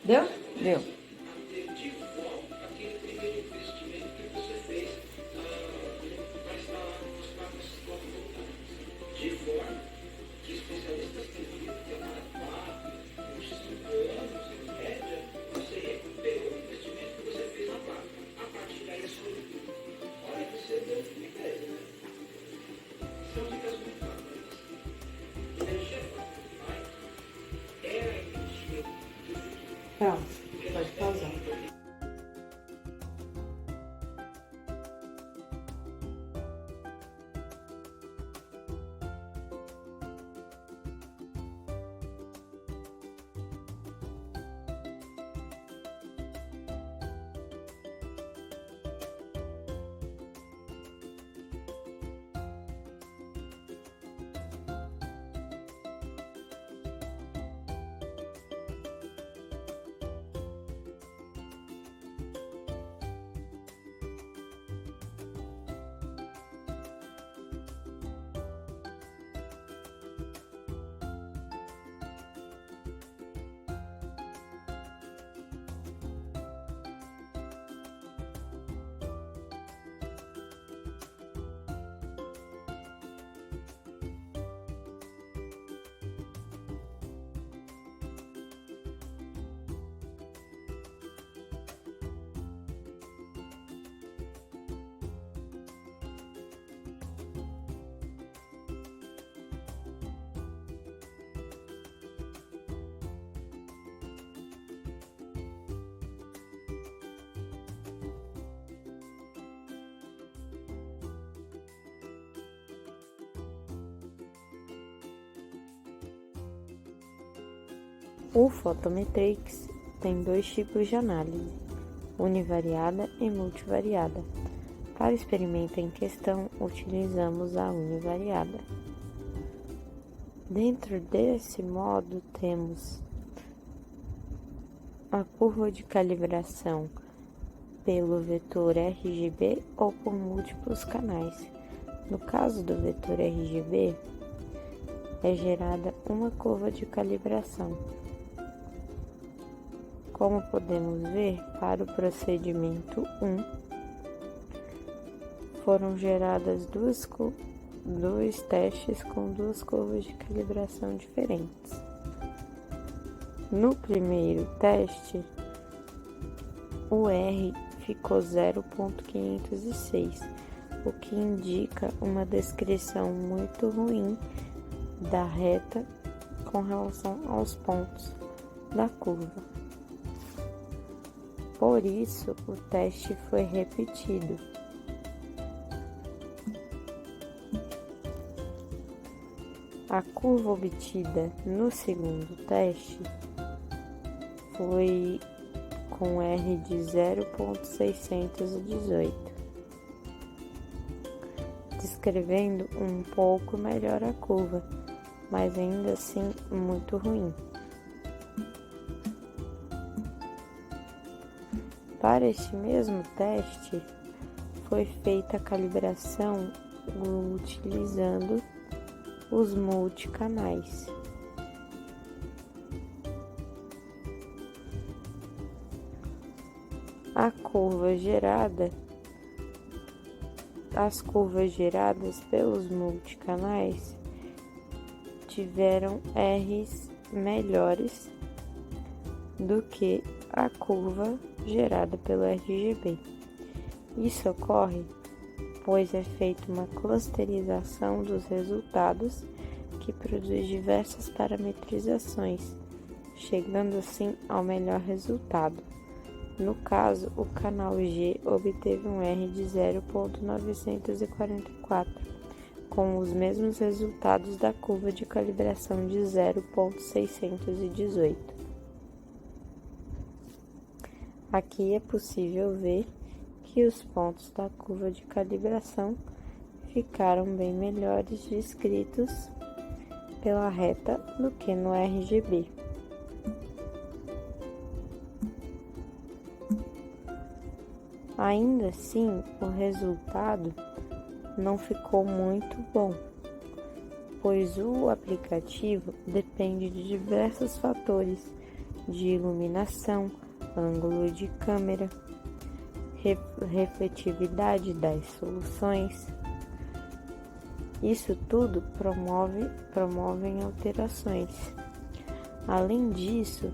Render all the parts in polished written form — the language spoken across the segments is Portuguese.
Deu? Deu. Pronto, pode pausar. O Photometrics tem dois tipos de análise, univariada e multivariada. Para o experimento em questão, utilizamos a univariada. Dentro desse modo, temos a curva de calibração pelo vetor RGB ou por múltiplos canais. No caso do vetor RGB, é gerada uma curva de calibração. Como podemos ver, para o procedimento 1, foram geradas dois testes com duas curvas de calibração diferentes. No primeiro teste, o R ficou 0,506, o que indica uma descrição muito ruim da reta com relação aos pontos da curva. Por isso, o teste foi repetido. A curva obtida no segundo teste foi com R de 0,618, descrevendo um pouco melhor a curva, mas ainda assim muito ruim. Para este mesmo teste, foi feita a calibração utilizando os multicanais. As curvas geradas pelos multicanais tiveram R's melhores do que a curva gerada pelo RGB. Isso ocorre pois é feita uma clusterização dos resultados que produz diversas parametrizações, chegando assim ao melhor resultado. No caso, o canal G obteve um R de 0,944, com os mesmos resultados da curva de calibração de 0,618. Aqui é possível ver que os pontos da curva de calibração ficaram bem melhores descritos pela reta do que no RGB. Ainda assim, o resultado não ficou muito bom, pois o aplicativo depende de diversos fatores de iluminação, ângulo de câmera, refletividade das soluções. Isso tudo promovem alterações. Além disso,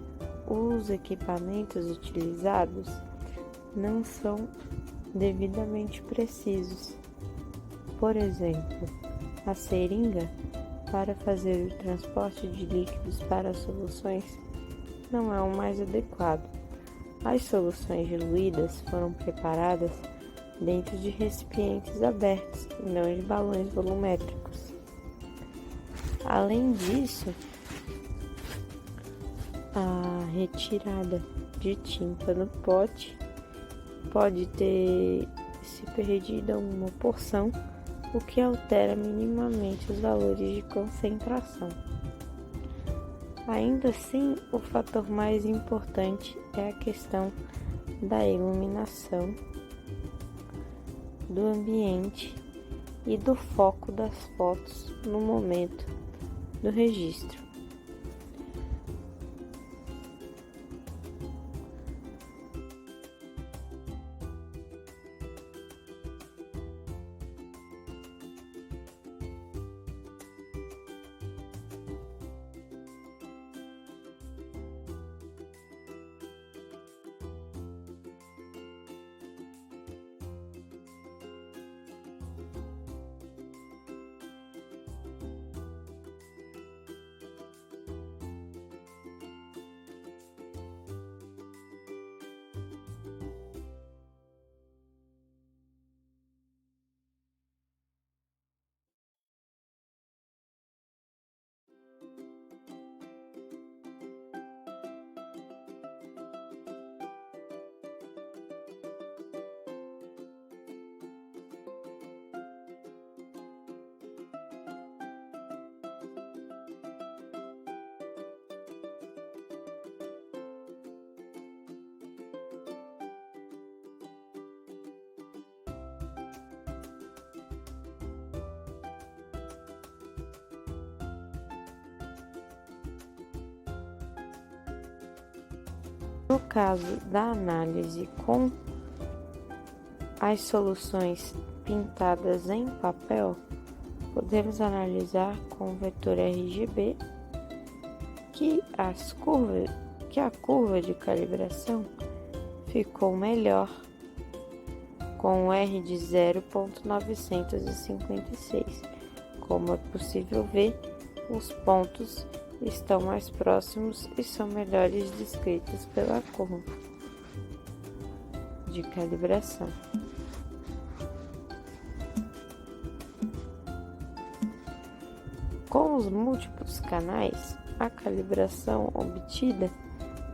os equipamentos utilizados não são devidamente precisos. Por exemplo, a seringa para fazer o transporte de líquidos para as soluções não é o mais adequado. As soluções diluídas foram preparadas dentro de recipientes abertos e não de balões volumétricos. Além disso, a retirada de tinta no pote pode ter se perdido uma porção, o que altera minimamente os valores de concentração. Ainda assim, o fator mais importante é a questão da iluminação do ambiente e do foco das fotos no momento do registro. No caso da análise com as soluções pintadas em papel, podemos analisar com o vetor RGB que a curva de calibração ficou melhor com o R de 0,956. Como é possível ver, os pontos estão mais próximos e são melhores descritos pela curva de calibração. Com os múltiplos canais, a calibração obtida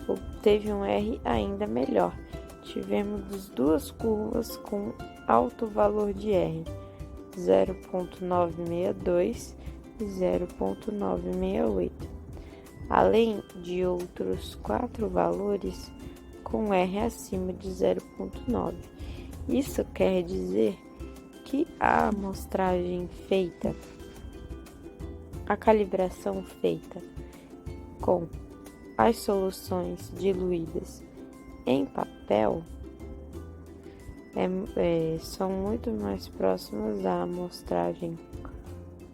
obteve um R ainda melhor. Tivemos duas curvas com alto valor de R, 0,962 e 0,968. Além de outros 4 valores com R acima de 0,9. Isso quer dizer que a calibração feita com as soluções diluídas em papel são muito mais próximas à amostragem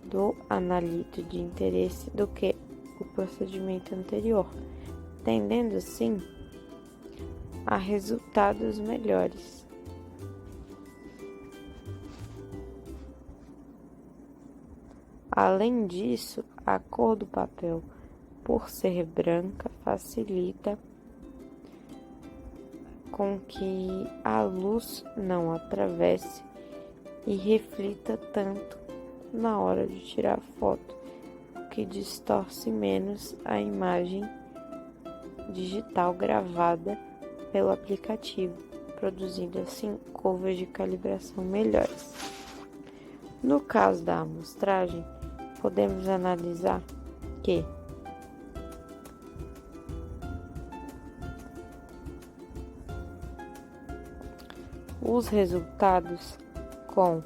do analito de interesse do que o procedimento anterior, tendendo assim a resultados melhores. Além disso, a cor do papel, por ser branca, facilita com que a luz não atravesse e reflita tanto na hora de tirar foto, que distorce menos a imagem digital gravada pelo aplicativo, produzindo assim curvas de calibração melhores. No caso da amostragem, podemos analisar que os resultados com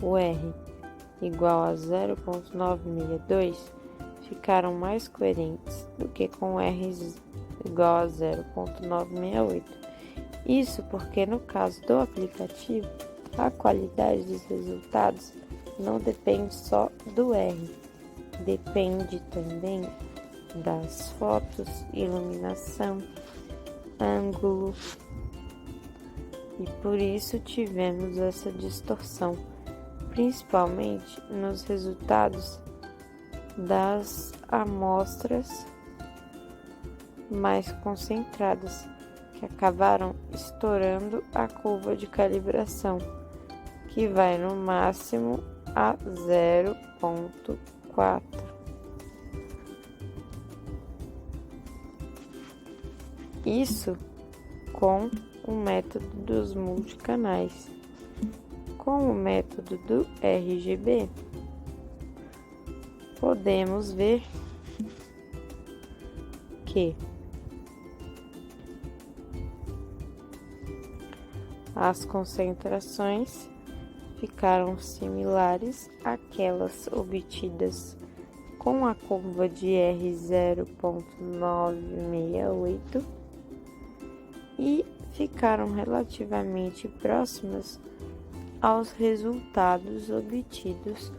o R igual a 0,962 ficaram mais coerentes do que com R igual a 0,968. Isso porque no caso do aplicativo, a qualidade dos resultados não depende só do R, depende também das fotos, iluminação, ângulo, e por isso tivemos essa distorção, principalmente nos resultados das amostras mais concentradas, que acabaram estourando a curva de calibração, que vai no máximo a 0,4. Isso com o método dos multicanais. Com o método do RGB, podemos ver que as concentrações ficaram similares àquelas obtidas com a curva de R 0,968 e ficaram relativamente próximas aos resultados obtidos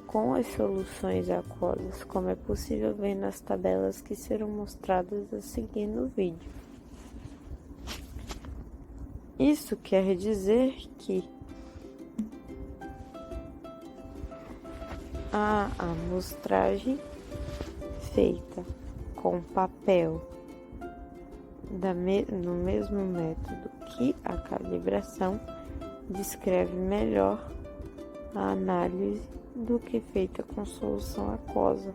com as soluções aquosas, como é possível ver nas tabelas que serão mostradas a seguir no vídeo. Isso quer dizer que a amostragem feita com papel no mesmo método que a calibração descreve melhor a análise do que feita com solução aquosa.